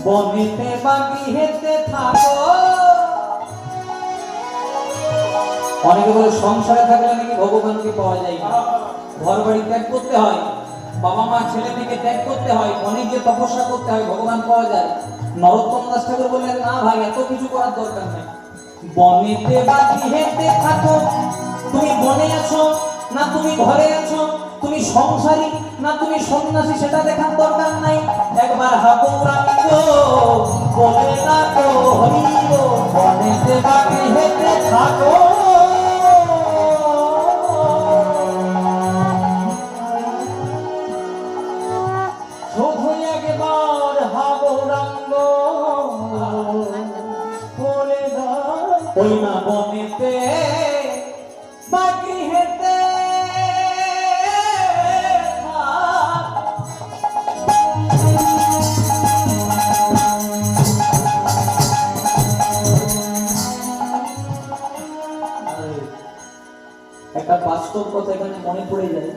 বনেতে বাকি হেতে থাকো। অনেকে বলে সংসারে থাকলে নাকি ভগবানকে পাওয়া যায় না, ঘর বাড়ি ত্যাগ করতে হয়, বাবা মা ছেলে মেয়েকে ত্যাগ করতে হয়, বনে গিয়ে তপস্যা করতে হয়, ভগবান পাওয়া যায়। নরোত্তম দাস ঠাকুর বললেন না ভাই, এত কিছু করার দরকার নেই। বনেতে বাকি হেতে থাকো, তুমি বনে আছো না তুমি ঘরে আছো, তুমি সংসারী না তুমি সন্ন্যাসী, সেটা দেখার দরকার নাই। একবার হাবুরাঙ্গ বলে না তো হরিব, বনেতে বাকি হেতে থাকো। শুধু একবার হাবুরাঙ্গ বলে না, ওই না বনেতে বাকি হেতে একটা বাস্তব কথা এখানে মনে পড়ে যায়।